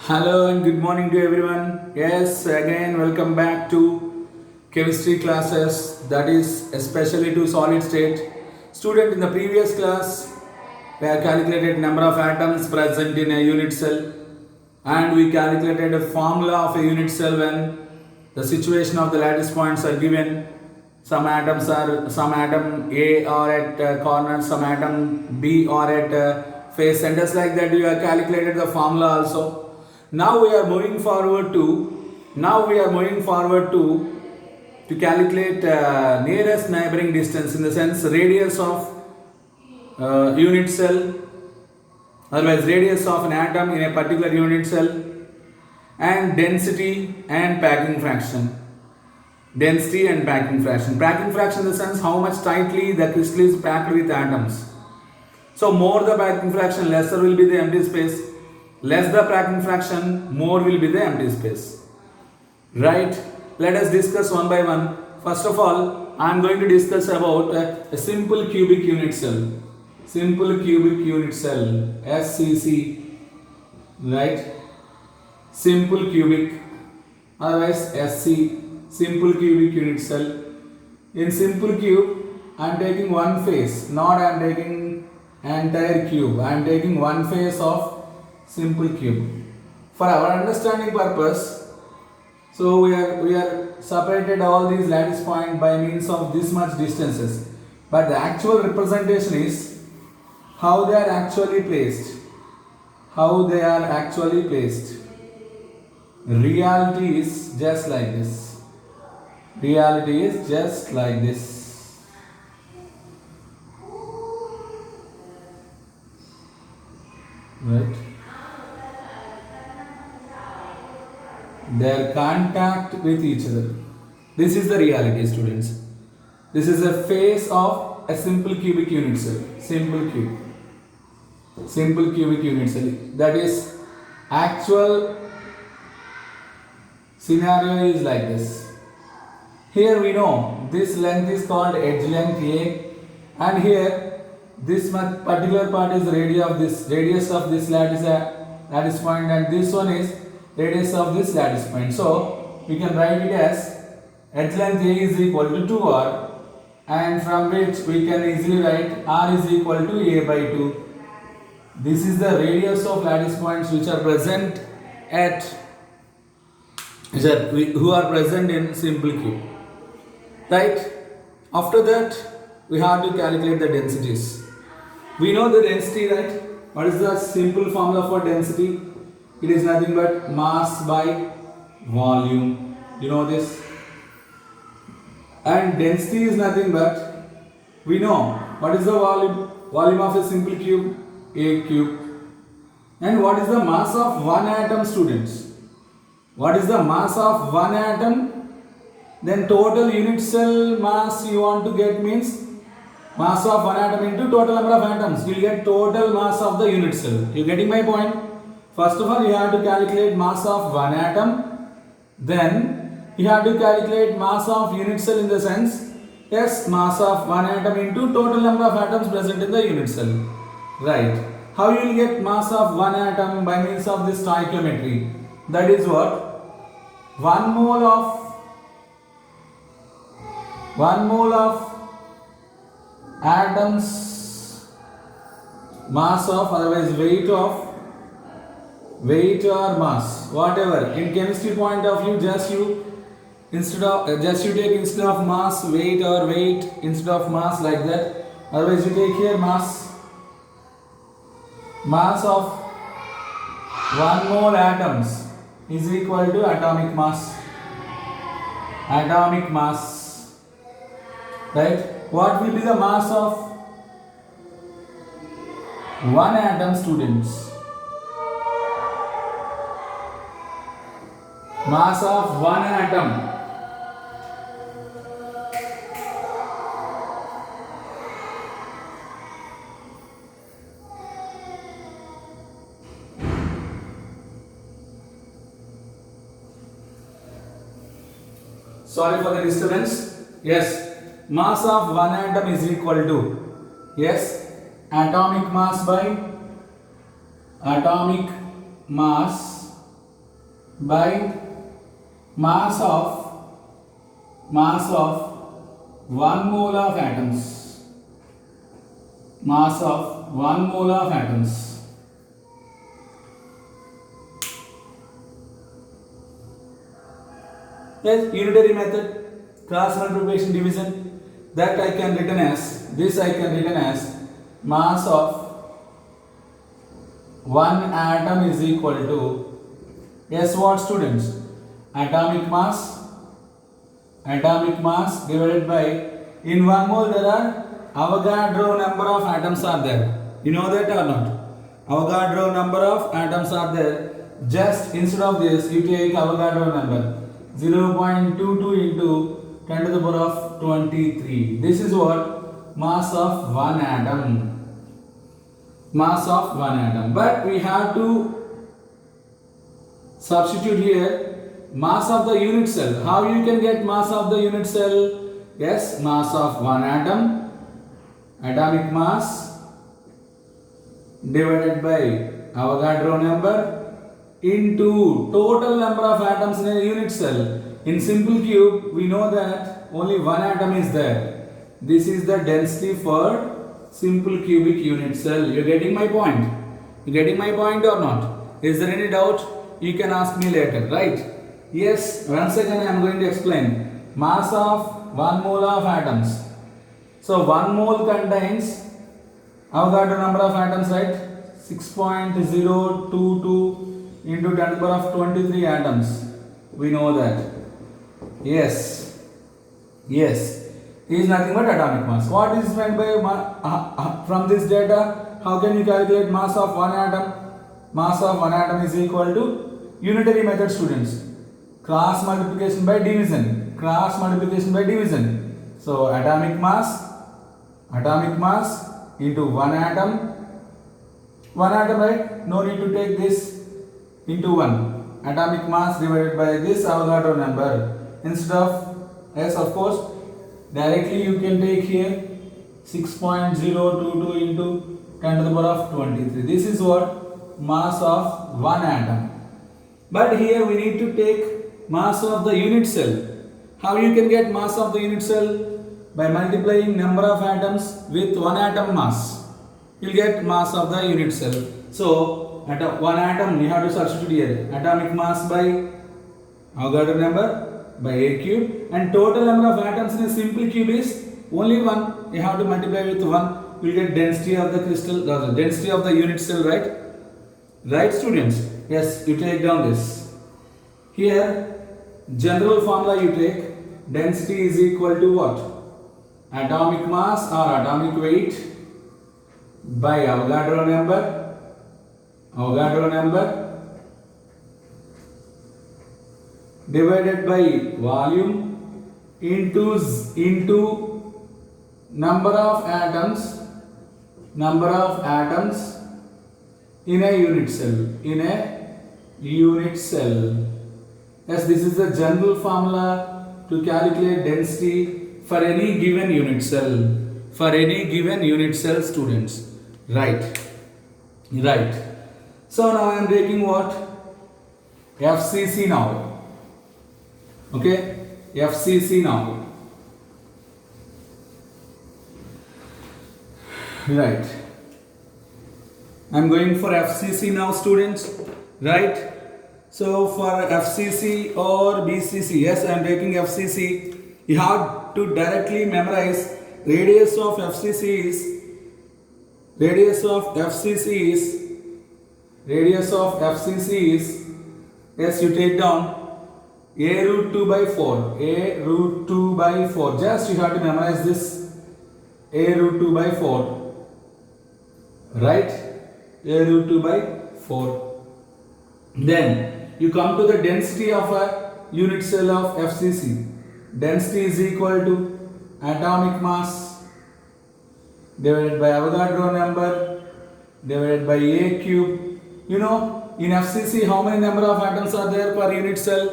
Hello and good morning to everyone. Yes, again welcome back to chemistry classes, that is especially to solid state. Student, in the previous class we have calculated number of atoms present in a unit cell, and we calculated a formula of a unit cell when the situation of the lattice points are given. Some atom A are at corner, some atom B are at face centers, like that you have calculated the formula also. Now we are moving forward to calculate nearest neighboring distance, in the sense radius of unit cell, otherwise radius of an atom in a particular unit cell, and density and packing fraction. Density and packing fraction. Packing fraction in the sense how much tightly the crystal is packed with atoms. So more the packing fraction, lesser will be the empty space. Less the packing fraction, more will be the empty space. Right? Let us discuss one by one. First of all, I am going to discuss about a simple cubic unit cell. Simple cubic unit cell, SCC. Right? Simple cubic, otherwise SC. Simple cubic unit cell. In simple cube, I am taking one face, not I am taking entire cube. I am taking one face of simple cube. For our understanding purpose, so we are separated all these lattice points by means of this much distances. But the actual representation is how they are actually placed. How they are actually placed. Reality is just like this. Reality is just like this. Right? Their contact with each other. This is the reality, students. This is a face of a simple cubic unit cell. Simple cube. Simple cubic unit cell. That is, actual scenario is like this. Here we know this length is called edge length A, and here this particular part is radius of this lattice point, and this one is radius of this lattice point. So we can write it as edge length A is equal to 2r, and from which we can easily write r is equal to A by 2. This is the radius of lattice points which are present who are present in simple cube. Right? After that, we have to calculate the densities. We know the density, right? What is the simple formula for density? It is nothing but mass by volume. You know this? And density is nothing but, we know what is the volume of a simple cube? A cube. And what is the mass of one atom, students? What is the mass of one atom? Then total unit cell mass you want to get means mass of one atom into total number of atoms. You will get total mass of the unit cell. You getting my point? First of all, you have to calculate mass of one atom. Then you have to calculate mass of unit cell, in the sense, yes, mass of one atom into total number of atoms present in the unit cell. Right. How you will get mass of one atom? By means of this stoichiometry. That is what? 1 mole of atoms mass of, otherwise weight or mass, whatever. In chemistry point of view, just you take instead of mass weight, or weight instead of mass, like that. Otherwise you take here mass of 1 mole atoms is equal to atomic mass. Right? What will be the mass of one atom, students? Mass of one atom. Sorry for the disturbance. Yes. Mass of one atom is equal to, yes, atomic mass by atomic mass by mass of 1 mole of atoms. Mass of 1 mole of atoms. Yes, unitary method, cross multiplication division, that I can written as, this I can written as mass of 1 atom is equal to, yes, what students? Atomic mass divided by, in 1 mole there are Avogadro number of atoms are there. You know that or not? Avogadro number of atoms are there. Just instead of this, you take Avogadro number 0.22 into 10 to the power of 23. This is what? Mass of 1 atom. Mass of 1 atom. But we have to substitute here mass of the unit cell. How you can get mass of the unit cell? Yes, mass of 1 atom, atomic mass divided by Avogadro number into total number of atoms in a unit cell. In simple cube, we know that only 1 atom is there. This is the density for simple cubic unit cell. You are getting my point? You getting my point or not? Is there any doubt? You can ask me later, right? Yes, once again I am going to explain. Mass of 1 mole of atoms. So 1 mole contains, Avogadro number of atoms, right? 6.022 into 10 to the power of 23 atoms. We know that. Yes. Is nothing but atomic mass. What is meant by from this data? How can you calculate mass of 1 atom? Mass of 1 atom is equal to unitary method, students. Cross multiplication by division. So atomic mass into 1 atom. 1 atom, right? No need to take this into 1. Atomic mass divided by this Avogadro number. Instead of, yes, of course, directly you can take here 6.022 into 10 to the power of 23. This is what? Mass of 1 atom. But here we need to take mass of the unit cell. How you can get mass of the unit cell? By multiplying number of atoms with 1 atom mass. You will get mass of the unit cell. So, at 1 atom you have to substitute here. Atomic mass by Avogadro number by A cube, and total number of atoms in a simple cube is only 1. You have to multiply with 1. You will get density of the crystal, the density of the unit cell, right? Right, students? Yes, you take down this. Here, general formula you take, density is equal to what? Atomic mass or atomic weight by Avogadro number divided by volume into number of atoms in a unit cell. Yes, this is the general formula to calculate density for any given unit cell. Students. Right. So now I am taking what? FCC now. Okay, FCC now. Right. I am going for FCC now, students. Right. So for FCC or BCC, yes, I am taking FCC. You have to directly memorize radius of FCC is, yes, you take down A root 2 by 4. Just you have to memorize this. A root 2 by 4. Right? A root 2 by 4. Then you come to the density of a unit cell of FCC. Density is equal to atomic mass divided by Avogadro number divided by A cube. You know, in FCC how many number of atoms are there per unit cell?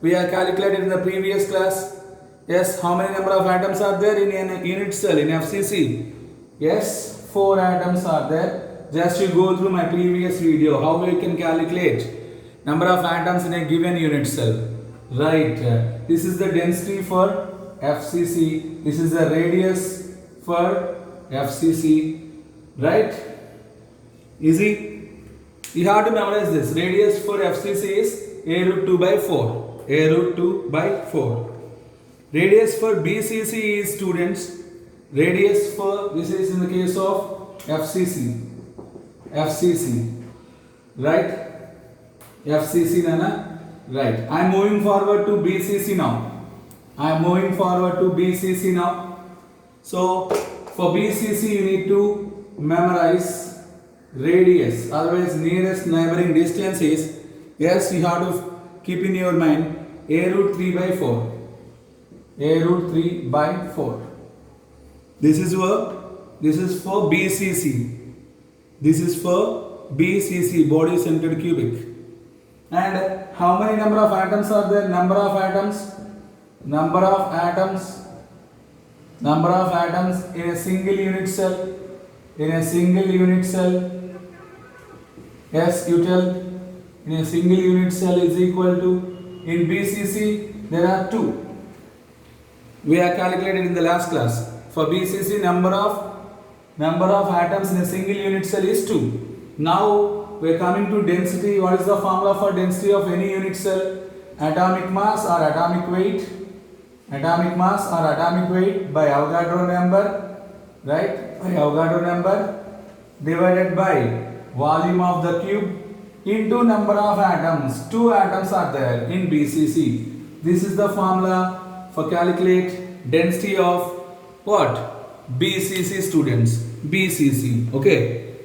We have calculated in the previous class. Yes, how many number of atoms are there in a unit cell in FCC? Yes, 4 atoms are there. Just you go through my previous video how we can calculate. number of atoms in a given unit cell. Right. This is the density for FCC. This is the radius for FCC. Right? Easy. You have to memorize this. Radius for FCC is a root 2 by 4. A root 2 by 4. Radius for BCC is, students, radius for, this is in the case of FCC. FCC. Right? FCC Nana. Right. I am moving forward to BCC now. I am moving forward to BCC now. So for BCC you need to memorize radius, otherwise nearest neighboring distance is, yes, you have to keep in your mind, a root 3 by 4. A root 3 by 4. This is for BCC. This is for BCC, body centered cubic. And how many number of atoms are there? Number of atoms in a single unit cell. Yes, you tell. In a single unit cell is equal to, in BCC there are 2. We are calculated in the last class. For BCC number of atoms in a single unit cell is 2. Now we are coming to density. What is the formula for density of any unit cell? Atomic mass or atomic weight. Atomic mass or atomic weight by Avogadro number, right? By Avogadro number divided by volume of the cube into number of atoms. 2 atoms are there in BCC. This is the formula for calculate density of what? BCC, students. BCC. Okay.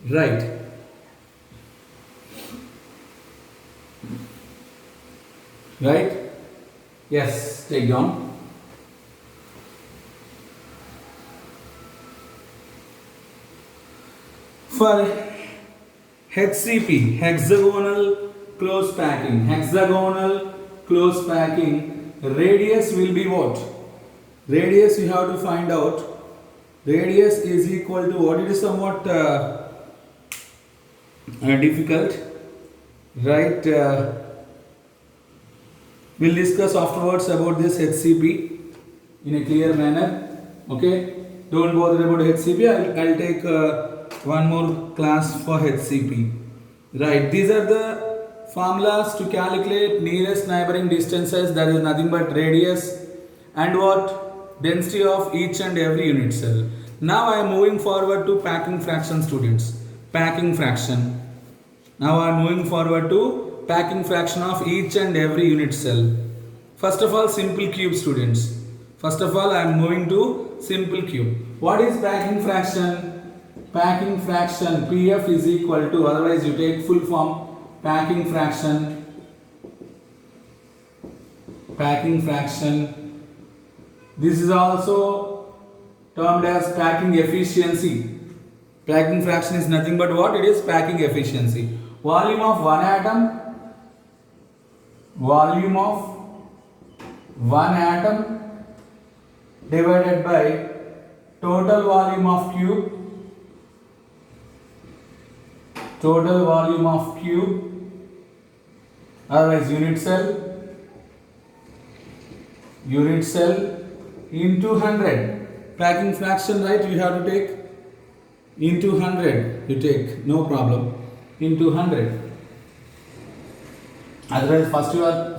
Right. Right? Yes, take down. For HCP, hexagonal close packing, radius will be what? Radius you have to find out. Radius is equal to what? It is somewhat difficult, right? We'll discuss afterwards about this HCP in a clear manner. Okay, don't bother about HCP. I'll take one more class for HCP. Right, these are the formulas to calculate nearest neighboring distances. That is nothing but radius and what? Density of each and every unit cell. Now I am moving forward to packing fraction, students. Packing fraction. Now I am moving forward to packing fraction of each and every unit cell. First of all, simple cube, students. First of all, I am moving to simple cube. What is packing fraction? Packing fraction, PF is equal to, otherwise you take full form, packing fraction. This is also termed as packing efficiency. Packing fraction is nothing but what? It is packing efficiency. Volume of one atom divided by total volume of cube, otherwise unit cell into 100. Packing fraction, right? You have to take into 100. You take, no problem, into 100. Otherwise,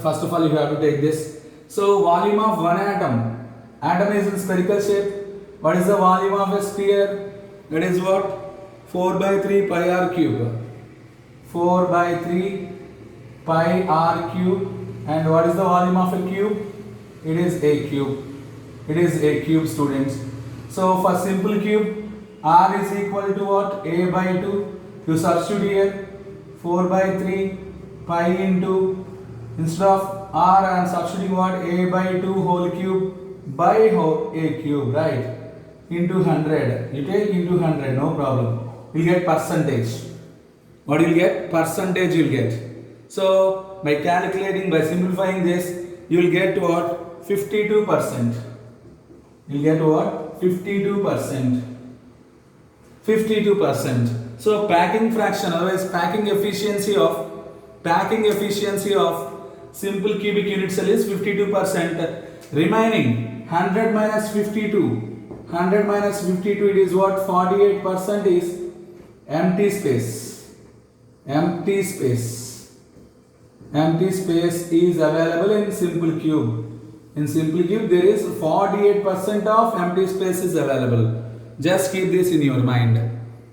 first of all, you have to take this. So, volume of one atom. Atom is in spherical shape. What is the volume of a sphere? That is what? 4 by 3 pi r cube. 4 by 3 pi r cube. And what is the volume of a cube? It is a cube. It is a cube, students. So, for simple cube, r is equal to what? A by 2. You substitute here 4 by 3 pi into, instead of r I am substituting what? A by 2 whole cube by a cube, right? Into 100. You take into 100, no problem. You will get percentage. What you will get? Percentage you will get. So by calculating, by simplifying this, you will get what? 52%. You will get what? 52%. 52%. So packing fraction, otherwise packing efficiency of packing efficiency of simple cubic unit cell is 52%. Remaining 100 minus 52. 100 minus 52, it is what? 48% is empty space. Empty space. Empty space is available in simple cube. In simple cube, there is 48% of empty space is available. Just keep this in your mind.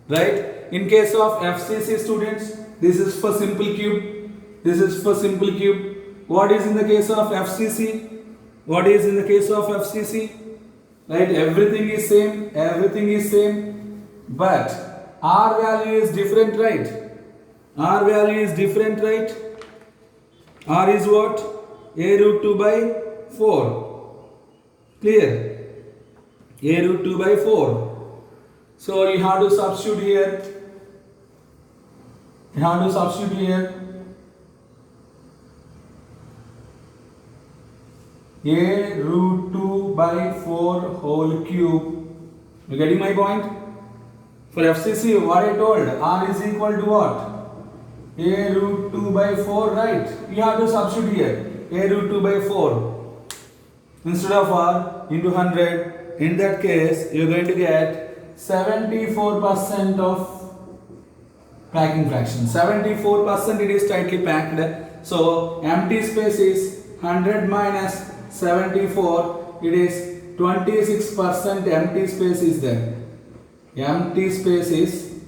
Right? In case of FCC students, this is for simple cube. This is for simple cube. What is in the case of FCC? What is in the case of FCC? Right? Everything is same. Everything is same. But R value is different, right? R value is different, right? R is what? A root 2 by 4. Clear? A root 2 by 4. So you have to substitute here. You have to substitute here. A root 2 by 4 whole cube. You getting my point? For FCC, what I told, R is equal to what? A root 2 by 4, right? You have to substitute here. A root 2 by 4. Instead of R into 100, in that case, you are going to get 74% of packing fraction. 74% it is tightly packed. So, empty space is 100 minus 74, it is 26% empty space is there. Empty space is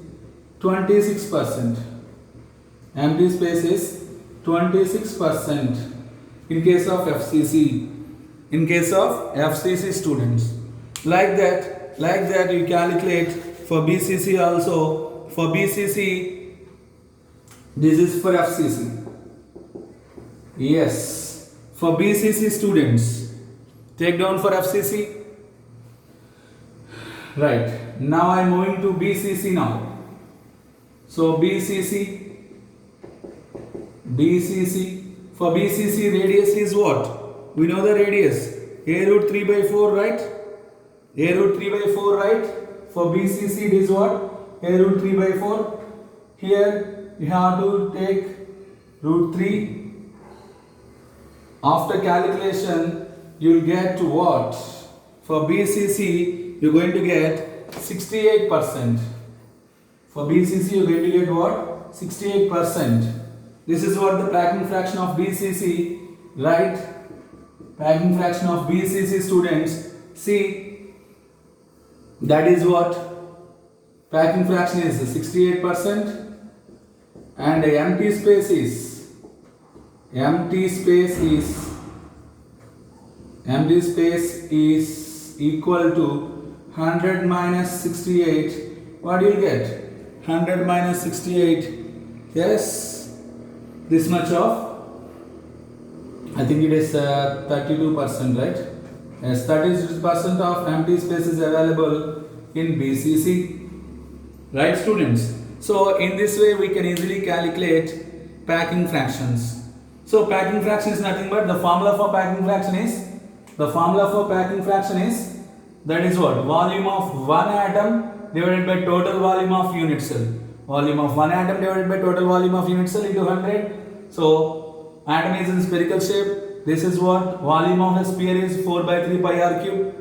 26%. Empty space is 26% in case of FCC. In case of FCC students. Like that you calculate for BCC also. For BCC, this is for FCC. Yes. For BCC students, take down for FCC. Right. Now I am moving to BCC now. So BCC. For BCC radius is what? We know the radius. A root 3 by 4, right? A root 3 by 4, right? For BCC it is what? A root 3 by 4. Here you have to take root 3. After calculation, you will get what? For BCC, you are going to get 68%. For BCC, you are going to get what? 68%. This is what the packing fraction of BCC, right? Packing fraction of BCC students. See, that is what? Packing fraction is 68%. And the empty space is equal to 100 minus 68. What do you get? 100 minus 68. Yes. This much of, I think it is 32%, right? Yes, 32% of empty space is available in BCC. Right, students? So, in this way, we can easily calculate packing fractions. So, packing fraction is nothing but the formula for packing fraction is, that is what? Volume of one atom divided by total volume of unit cell. Volume of one atom divided by total volume of unit cell into 100. So, atom is in spherical shape. This is what? Volume of a sphere is 4 by 3 pi r cube.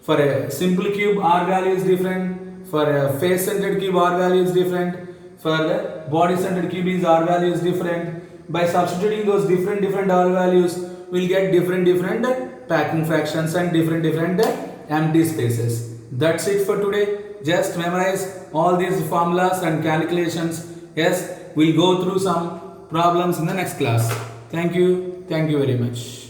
For a simple cube, r value is different. For a face-centered cube, r value is different. For a body-centered cube, r value is different. By substituting those different r values, we will get different packing fractions and different empty spaces. That's it for today. Just memorize all these formulas and calculations. Yes, we'll go through some problems in the next class. Thank you very much.